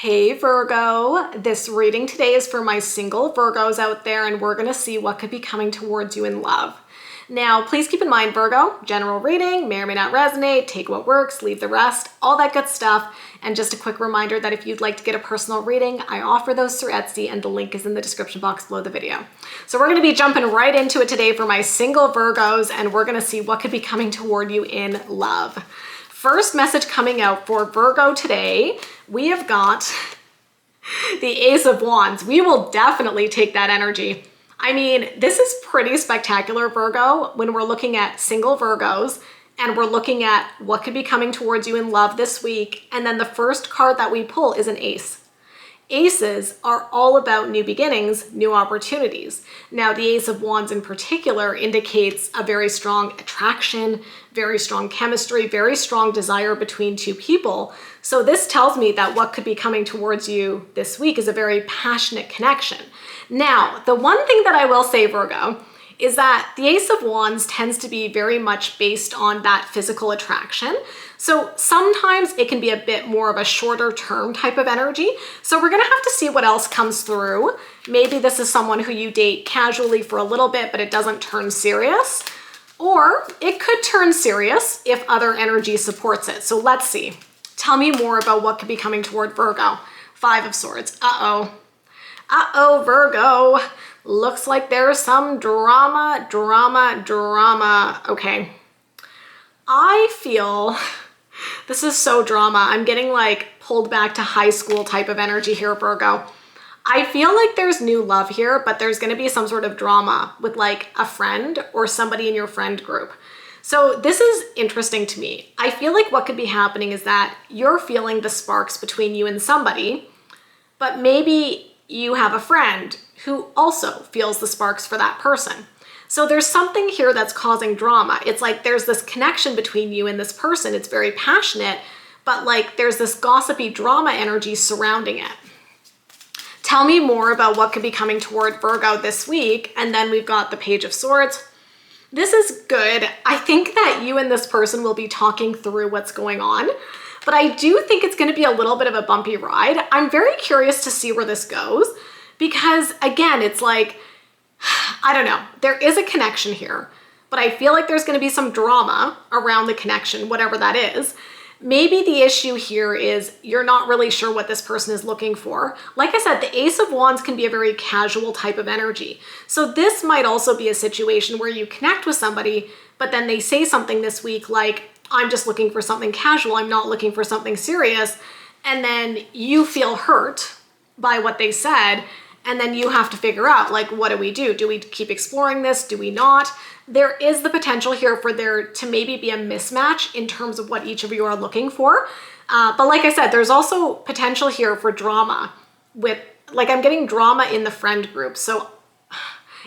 Hey Virgo, this reading today is for my single Virgos out there, and we're going to see what could be coming towards you in love. Now, please keep in mind, Virgo, general reading may or may not resonate, take what works, leave the rest, all that good stuff. And just a quick reminder that if you'd like to get a personal reading, I offer those through Etsy, and the link is in the description box below the video. So we're going to be jumping right into it today for my single Virgos, and we're going to see what could be coming toward you in love. First message coming out for Virgo today, we have got the Ace of Wands. We will definitely take that energy. I mean, this is pretty spectacular, Virgo, when we're looking at single Virgos and we're looking at what could be coming towards you in love this week. And then the first card that we pull is an ace. Aces are all about new beginnings, new opportunities. Now, the Ace of Wands in particular indicates a very strong attraction, very strong chemistry, very strong desire between two people. So this tells me that what could be coming towards you this week is a very passionate connection. Now, the one thing that I will say, Virgo, is that the Ace of Wands tends to be very much based on that physical attraction. So sometimes it can be a bit more of a shorter term type of energy. So we're gonna have to see what else comes through. Maybe this is someone who you date casually for a little bit, but it doesn't turn serious. Or it could turn serious if other energy supports it. So let's see. Tell me more about what could be coming toward Virgo. Five of Swords. Uh-oh, Virgo. Looks like there's some drama. Okay. I feel this is so drama. I'm getting like pulled back to high school type of energy here, Virgo. I feel like there's new love here, but there's going to be some sort of drama with like a friend or somebody in your friend group. So this is interesting to me. I feel like what could be happening is that you're feeling the sparks between you and somebody, but maybe you have a friend who also feels the sparks for that person. So there's something here that's causing drama. It's like there's this connection between you and this person. It's very passionate, but like there's this gossipy drama energy surrounding it. Tell me more about what could be coming toward Virgo this week. And then we've got the Page of Swords. This is good. I think that you and this person will be talking through what's going on, but I do think it's going to be a little bit of a bumpy ride. I'm very curious to see where this goes because again, it's like, I don't know, there is a connection here, but I feel like there's going to be some drama around the connection, whatever that is. Maybe the issue here is you're not really sure what this person is looking for. Like I said, the Ace of Wands can be a very casual type of energy. So this might also be a situation where you connect with somebody, but then they say something this week like, I'm just looking for something casual, I'm not looking for something serious. And then you feel hurt by what they said. And then you have to figure out, like, what do we do? Do we keep exploring this? Do we not? There is the potential here for there to maybe be a mismatch in terms of what each of you are looking for. But like I said, there's also potential here for drama with, like, I'm getting drama in the friend group. So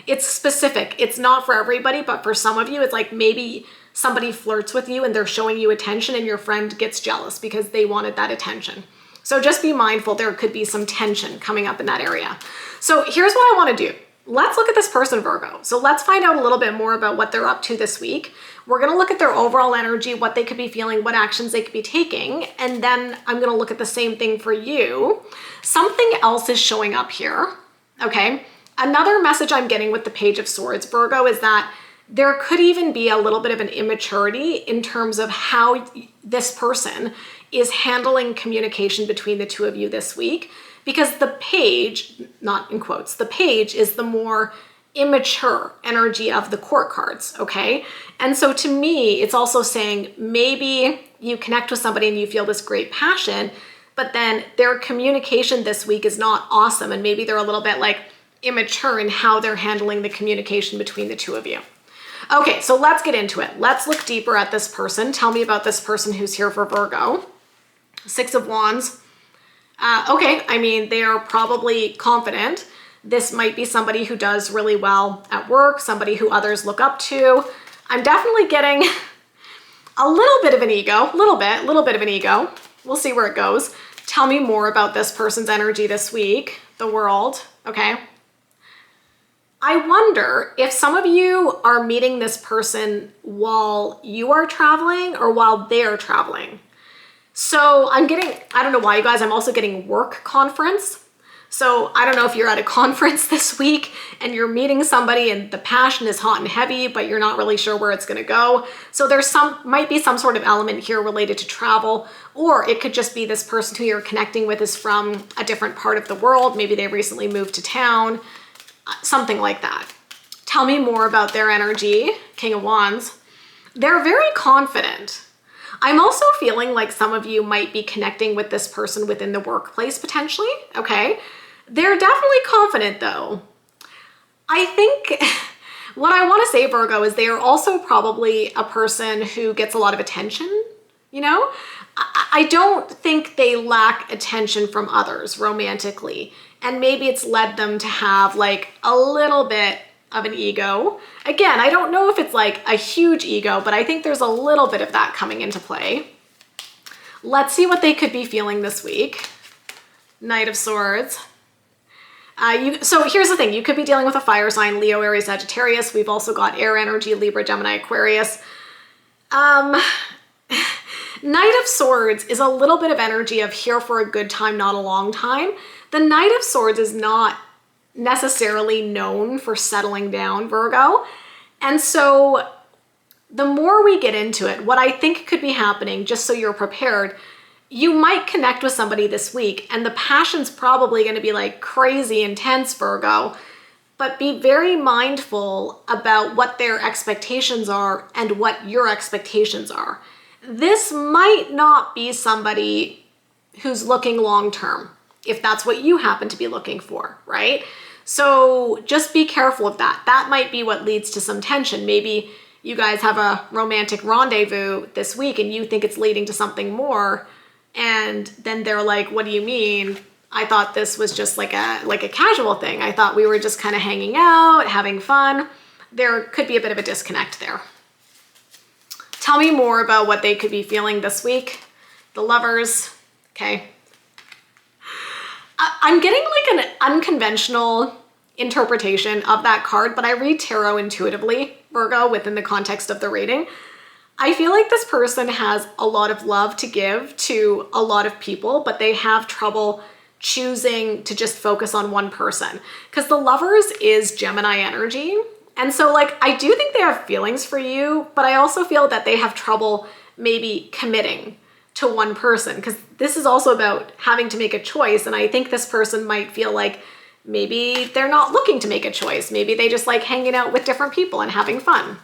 it's specific. It's not for everybody, but for some of you, it's like maybe somebody flirts with you and they're showing you attention and your friend gets jealous because they wanted that attention. So just be mindful, there could be some tension coming up in that area. So here's what I want to do. Let's look at this person, Virgo. So let's find out a little bit more about what they're up to this week. We're going to look at their overall energy, what they could be feeling, what actions they could be taking. And then I'm going to look at the same thing for you. Something else is showing up here. Okay. Another message I'm getting with the Page of Swords, Virgo, is that there could even be a little bit of an immaturity in terms of how this person is handling communication between the two of you this week, because the page, not in quotes, the page is the more immature energy of the court cards, okay? And so to me, it's also saying maybe you connect with somebody and you feel this great passion, but then their communication this week is not awesome, and maybe they're a little bit like immature in how they're handling the communication between the two of you. Okay, so let's get into it. Let's look deeper at this person. Tell me about this person who's here for Virgo. Six of Wands. Okay, I mean, they are probably confident. This might be somebody who does really well at work, somebody who others look up to. I'm definitely getting a little bit of an ego, little bit of an ego. We'll see where it goes. Tell me more about this person's energy this week, the world, okay? I wonder if some of you are meeting this person while you are traveling or while they're traveling. So I'm getting, I don't know why you guys, I'm also getting work conference. So I don't know if you're at a conference this week and you're meeting somebody and the passion is hot and heavy, but you're not really sure where it's going to go. So there's might be some sort of element here related to travel, or it could just be this person who you're connecting with is from a different part of the world. Maybe they recently moved to town, something like that. Tell me more about their energy, King of Wands. They're very confident. I'm also feeling like some of you might be connecting with this person within the workplace potentially, okay? They're definitely confident though. I think what I want to say, Virgo, is they are also probably a person who gets a lot of attention, you know? I don't think they lack attention from others romantically. And maybe it's led them to have like a little bit of an ego. Again, I don't know if it's like a huge ego, but I think there's a little bit of that coming into play. Let's see what they could be feeling this week. Knight of Swords. So here's the thing. You could be dealing with a fire sign, Leo, Aries, Sagittarius. We've also got air energy, Libra, Gemini, Aquarius. Knight of Swords is a little bit of energy of here for a good time, not a long time. The Knight of Swords is not necessarily known for settling down, Virgo. And so the more we get into it, what I think could be happening, just so you're prepared, you might connect with somebody this week and the passion's probably going to be like crazy intense, Virgo, but be very mindful about what their expectations are and what your expectations are. This might not be somebody who's looking long-term, if that's what you happen to be looking for, right? So just be careful of that. That might be what leads to some tension. Maybe you guys have a romantic rendezvous this week and you think it's leading to something more. And then they're like, what do you mean? I thought this was just like a casual thing. I thought we were just kind of hanging out, having fun. There could be a bit of a disconnect there. Tell me more about what they could be feeling this week. The Lovers, okay. I'm getting like an unconventional interpretation of that card, but I read tarot intuitively, Virgo, within the context of the reading. I feel like this person has a lot of love to give to a lot of people, but they have trouble choosing to just focus on one person because the Lovers is Gemini energy. And so like, I do think they have feelings for you, but I also feel that they have trouble maybe committing to one person because this is also about having to make a choice. And I think this person might feel like maybe they're not looking to make a choice. Maybe they just like hanging out with different people and having fun,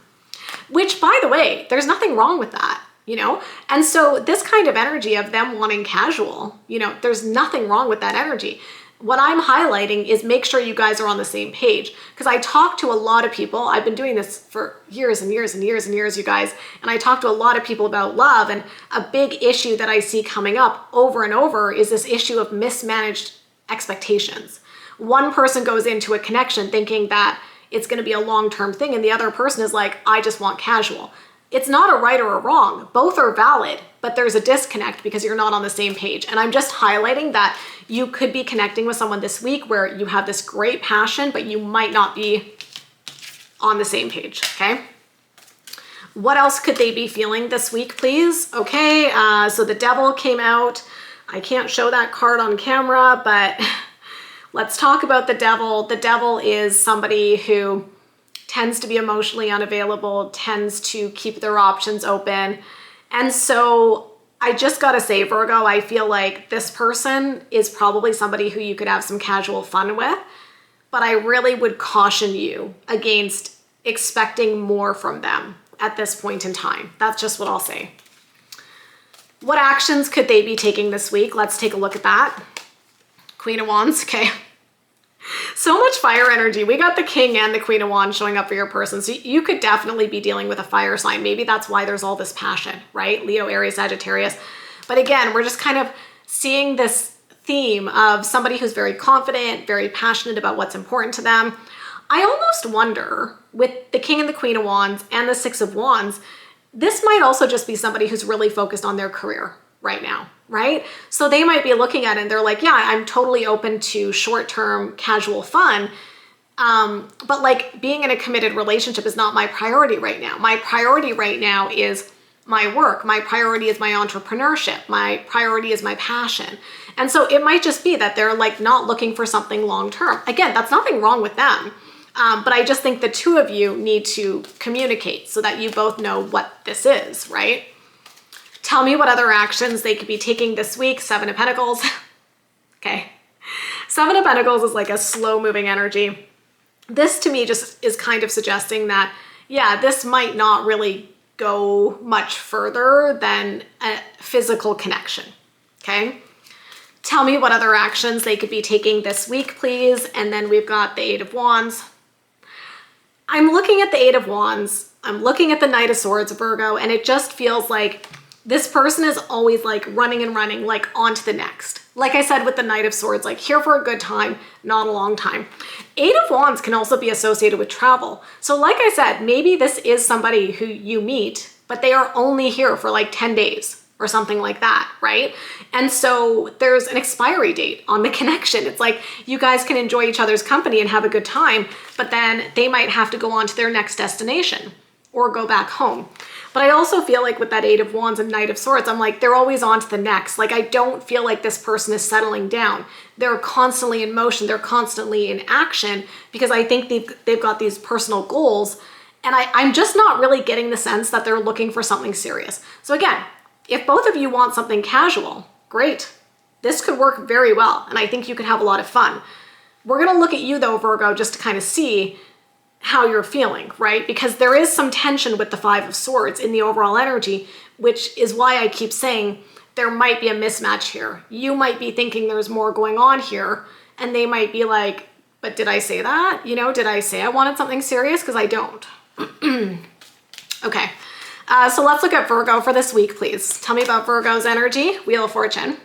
which by the way, there's nothing wrong with that, you know? And so this kind of energy of them wanting casual, you know, there's nothing wrong with that energy. What I'm highlighting is make sure you guys are on the same page because I talk to a lot of people. I've been doing this for years and years and years and years, you guys. And I talk to a lot of people about love, and a big issue that I see coming up over and over is this issue of mismanaged expectations. One person goes into a connection thinking that it's going to be a long-term thing, and the other person is like, I just want casual. It's not a right or a wrong. Both are valid, but there's a disconnect because you're not on the same page. And I'm just highlighting that you could be connecting with someone this week where you have this great passion, but you might not be on the same page, okay? What else could they be feeling this week, please? Okay, so the Devil came out. I can't show that card on camera, but let's talk about the Devil. The Devil is somebody who tends to be emotionally unavailable, tends to keep their options open. And so I just gotta say, Virgo, I feel like this person is probably somebody who you could have some casual fun with, but I really would caution you against expecting more from them at this point in time. That's just what I'll say. What actions could they be taking this week? Let's take a look at that. Queen of Wands, okay. So much fire energy. We got the King and the Queen of Wands showing up for your person. So you could definitely be dealing with a fire sign. Maybe that's why there's all this passion, right? Leo, Aries, Sagittarius. But again, we're just kind of seeing this theme of somebody who's very confident, very passionate about what's important to them. I almost wonder with the King and the Queen of Wands and the Six of Wands, this might also just be somebody who's really focused on their career right now, right? So they might be looking at it and they're like, yeah, I'm totally open to short-term casual fun. But like being in a committed relationship is not my priority right now. My priority right now is my work. My priority is my entrepreneurship. My priority is my passion. And so it might just be that they're like not looking for something long-term. Again, that's nothing wrong with them. But I just think the two of you need to communicate so that you both know what this is, right? Tell me what other actions they could be taking this week. Seven of Pentacles. Okay. Seven of Pentacles is like a slow moving energy. This to me just is kind of suggesting that, yeah, this might not really go much further than a physical connection. Okay. Tell me what other actions they could be taking this week, please. And then we've got the Eight of Wands. I'm looking at the Eight of Wands. I'm looking at the Knight of Swords, Virgo, and it just feels like this person is always like running and running, like on to the next. Like I said with the Knight of Swords, like here for a good time, not a long time. Eight of Wands can also be associated with travel. So like I said, maybe this is somebody who you meet, but they are only here for like 10 days or something like that, right? And so there's an expiry date on the connection. It's like you guys can enjoy each other's company and have a good time, but then they might have to go on to their next destination or go back home. But I also feel like with that Eight of Wands and Knight of Swords, I'm like, they're always on to the next. Like, I don't feel like this person is settling down. They're constantly in motion. They're constantly in action because I think they've got these personal goals. And I'm just not really getting the sense that they're looking for something serious. So again, if both of you want something casual, great. This could work very well. And I think you could have a lot of fun. We're going to look at you though, Virgo, just to kind of see how you're feeling, right? Because there is some tension with the Five of Swords in the overall energy, which is why I keep saying there might be a mismatch here. You might be thinking there's more going on here, and they might be like, but did I say that? You know, did I say I wanted something serious? Because I don't. Okay. So let's look at Virgo for this week, please. Tell me about Virgo's energy. Wheel of Fortune.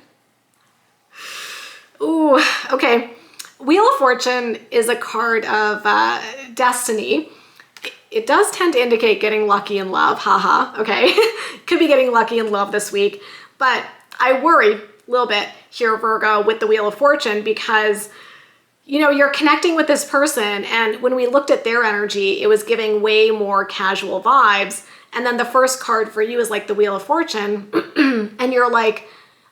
Ooh, okay. Wheel of Fortune is a card of destiny. It does tend to indicate getting lucky in love. Haha, okay. Could be getting lucky in love this week. But I worry a little bit here, Virgo, with the Wheel of Fortune because, you know, you're connecting with this person. And when we looked at their energy, it was giving way more casual vibes. And then the first card for you is like the Wheel of Fortune. And you're like,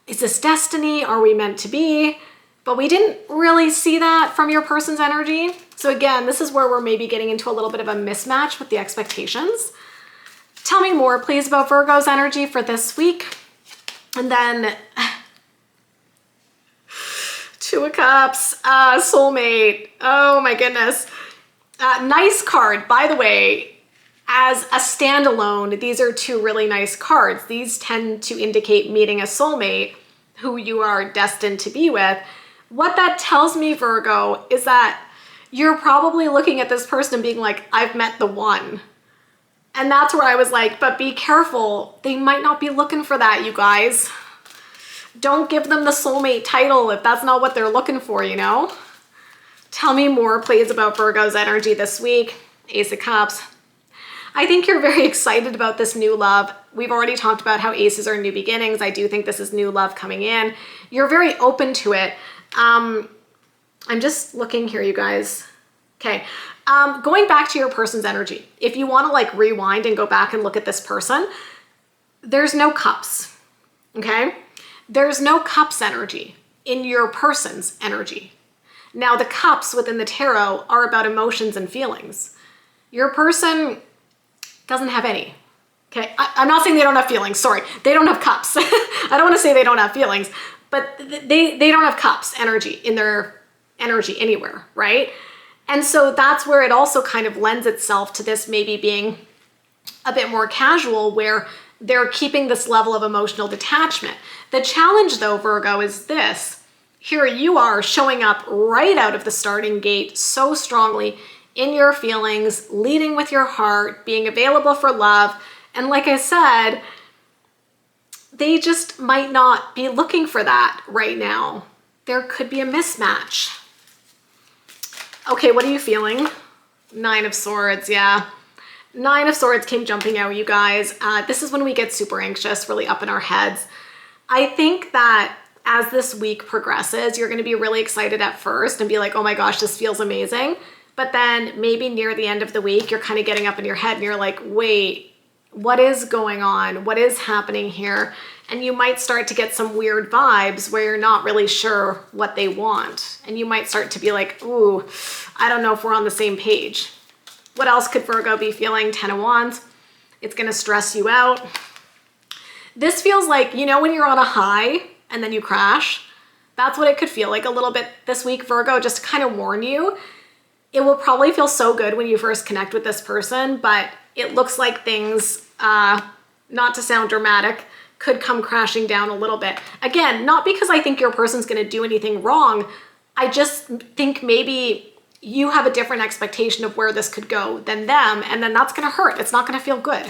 is this destiny? Are we meant to be? But we didn't really see that from your person's energy. So again, this is where we're maybe getting into a little bit of a mismatch with the expectations. Tell me more, please, about Virgo's energy for this week. And then Two of Cups, soulmate. Oh my goodness. Nice card, by the way. As a standalone, these are two really nice cards. These tend to indicate meeting a soulmate who you are destined to be with. What that tells me, Virgo, is that you're probably looking at this person and being like, I've met the one. And that's where I was like, but be careful. They might not be looking for that, you guys. Don't give them the soulmate title if that's not what they're looking for, you know? Tell me more, please, about Virgo's energy this week. Ace of Cups. I think you're very excited about this new love. We've already talked about how aces are new beginnings. I do think this is new love coming in. You're very open to it. I'm just looking here, you guys. Okay. Going back to your person's energy. If you want to like rewind and go back and look at this person, there's no cups. Okay. There's no cups energy in your person's energy. Now the cups within the tarot are about emotions and feelings. Your person doesn't have any. Okay. I'm not saying they don't have feelings. Sorry. They don't have cups. I don't want to say they don't have feelings, but they don't have cups energy in their energy anywhere, right? And so that's where it also kind of lends itself to this maybe being a bit more casual where they're keeping this level of emotional detachment. The challenge though, Virgo, is this. Here you are showing up right out of the starting gate so strongly in your feelings, leading with your heart, being available for love. And like I said, they just might not be looking for that right now. There could be a mismatch. Okay, what are you feeling? Nine of Swords, yeah. Nine of Swords came jumping out, you guys. This is when we get super anxious, really up in our heads. I think that as this week progresses, you're gonna be really excited at first and be like, oh my gosh, this feels amazing. But then maybe near the end of the week, you're kind of getting up in your head and you're like, wait, What is going on? What is happening here? And you might start to get some weird vibes where you're not really sure what they want. And you might start to be like, ooh, I don't know if we're on the same page. What else could Virgo be feeling? 10 of Wands. It's going to stress you out. This feels like, you know, when you're on a high and then you crash, that's what it could feel like a little bit this week, Virgo, just to kind of warn you. It will probably feel so good when you first connect with this person, but it looks like things, not to sound dramatic, could come crashing down a little bit. Again, not because I think your person's going to do anything wrong. I just think maybe you have a different expectation of where this could go than them, and then that's going to hurt. It's not going to feel good.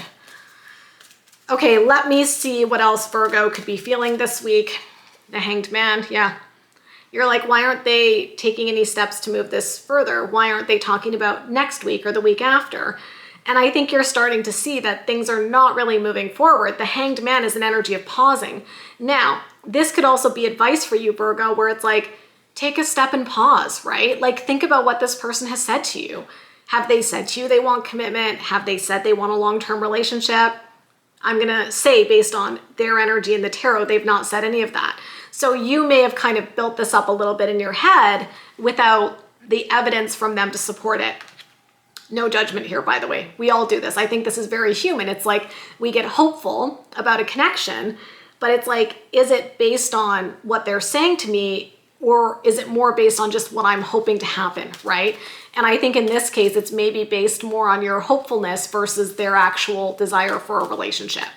Okay, let me see what else Virgo could be feeling this week. The Hanged Man, yeah. You're like, why aren't they taking any steps to move this further? Why aren't they talking about next week or the week after? And I think you're starting to see that things are not really moving forward. The Hanged Man is an energy of pausing. Now, this could also be advice for you, Virgo, where it's like, take a step and pause, right? Like, think about what this person has said to you. Have they said to you they want commitment? Have they said they want a long-term relationship? I'm gonna say, based on their energy in the tarot, they've not said any of that. So you may have kind of built this up a little bit in your head without the evidence from them to support it. No judgment here, by the way. We all do this. I think this is very human. It's like we get hopeful about a connection, but it's like, is it based on what they're saying to me, or is it more based on just what I'm hoping to happen, right? And I think in this case, it's maybe based more on your hopefulness versus their actual desire for a relationship.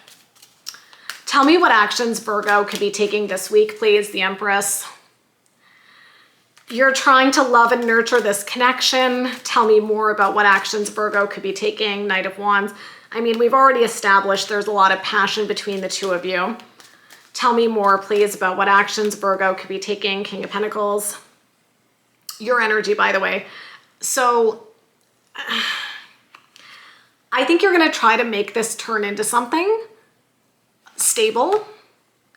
Tell me what actions Virgo could be taking this week, please, the Empress. You're trying to love and nurture this connection. Tell me more about what actions Virgo could be taking, Knight of Wands. I mean, we've already established there's a lot of passion between the two of you. Tell me more, please, about what actions Virgo could be taking, King of Pentacles. Your energy, by the way. So I think you're going to try to make this turn into something stable,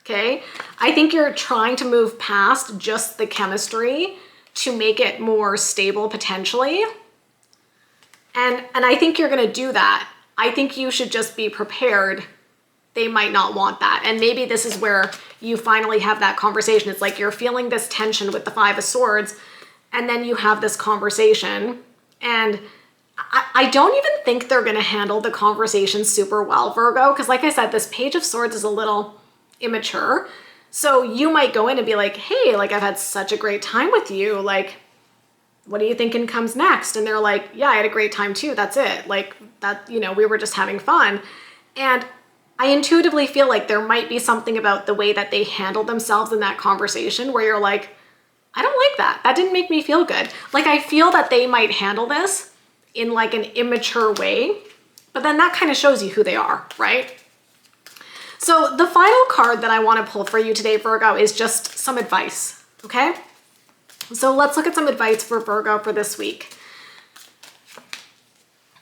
okay? I think you're trying to move past just the chemistry to make it more stable potentially. And I think you're going to do that. I think you should just be prepared. They might not want that. And maybe this is where you finally have that conversation. It's like you're feeling this tension with the Five of Swords, and then you have this conversation, and I don't even think they're going to handle the conversation super well, Virgo, because like I said, this Page of Swords is a little immature. So you might go in and be like, hey, like, I've had such a great time with you. Like, what are you thinking comes next? And they're like, yeah, I had a great time too. That's it. Like that, you know, we were just having fun. And I intuitively feel like there might be something about the way that they handled themselves in that conversation where you're like, I don't like that. That didn't make me feel good. Like, I feel that they might handle this in like an immature way, but then that kind of shows you who they are, right? So the final card that I want to pull for you today, Virgo, is just some advice, okay? So let's look at some advice for Virgo for this week.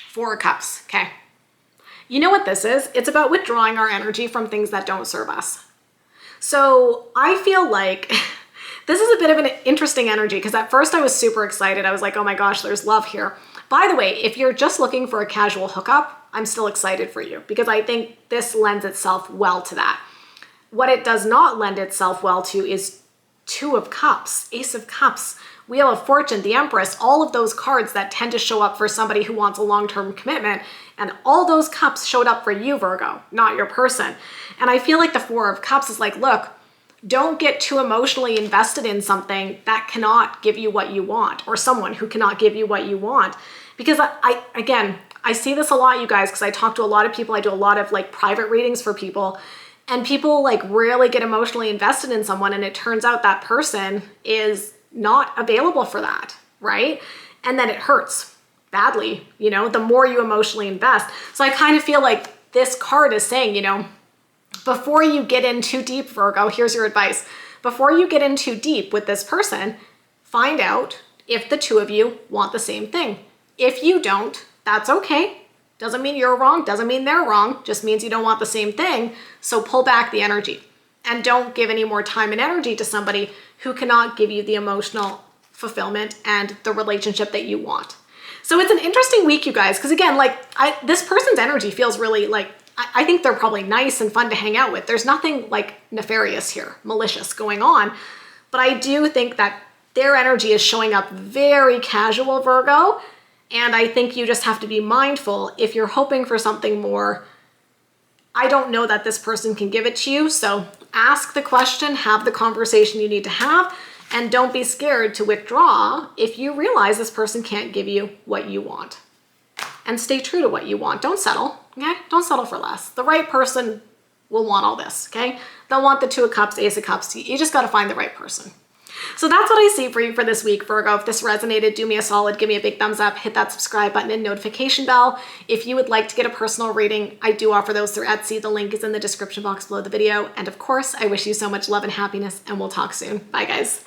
Four of Cups, okay. You know what this is? It's about withdrawing our energy from things that don't serve us. So I feel like this is a bit of an interesting energy, because at first I was super excited. I was like, oh my gosh, there's love here. By the way, if you're just looking for a casual hookup, I'm still excited for you, because I think this lends itself well to that. What it does not lend itself well to is Two of Cups, Ace of Cups, Wheel of Fortune, the Empress, all of those cards that tend to show up for somebody who wants a long-term commitment. And all those cups showed up for you, Virgo, not your person. And I feel like the Four of Cups is like, look, don't get too emotionally invested in something that cannot give you what you want, or someone who cannot give you what you want. Because I see this a lot, you guys, because I talk to a lot of people. I do a lot of like private readings for people, and people like really get emotionally invested in someone, and it turns out that person is not available for that, right? And then it hurts badly, you know, the more you emotionally invest. So I kind of feel like this card is saying, you know, before you get in too deep, Virgo, here's your advice. Before you get in too deep with this person, find out if the two of you want the same thing. If you don't, that's okay. Doesn't mean you're wrong, doesn't mean they're wrong, just means you don't want the same thing. So pull back the energy and don't give any more time and energy to somebody who cannot give you the emotional fulfillment and the relationship that you want. So it's an interesting week, you guys, because again, like this person's energy feels really like I think they're probably nice and fun to hang out with. There's nothing like nefarious here, malicious going on. But I do think that their energy is showing up very casual, Virgo. And I think you just have to be mindful if you're hoping for something more. I don't know that this person can give it to you. So ask the question, have the conversation you need to have, and don't be scared to withdraw if you realize this person can't give you what you want. And stay true to what you want. Don't settle, okay? Don't settle for less. The right person will want all this, okay? They'll want the Two of Cups, Ace of Cups. You just got to find the right person. So that's what I see for you for this week, Virgo. If this resonated, do me a solid, give me a big thumbs up, hit that subscribe button and notification bell. If you would like to get a personal reading, I do offer those through Etsy. The link is in the description box below the video. And of course, I wish you so much love and happiness, and we'll talk soon. Bye, guys.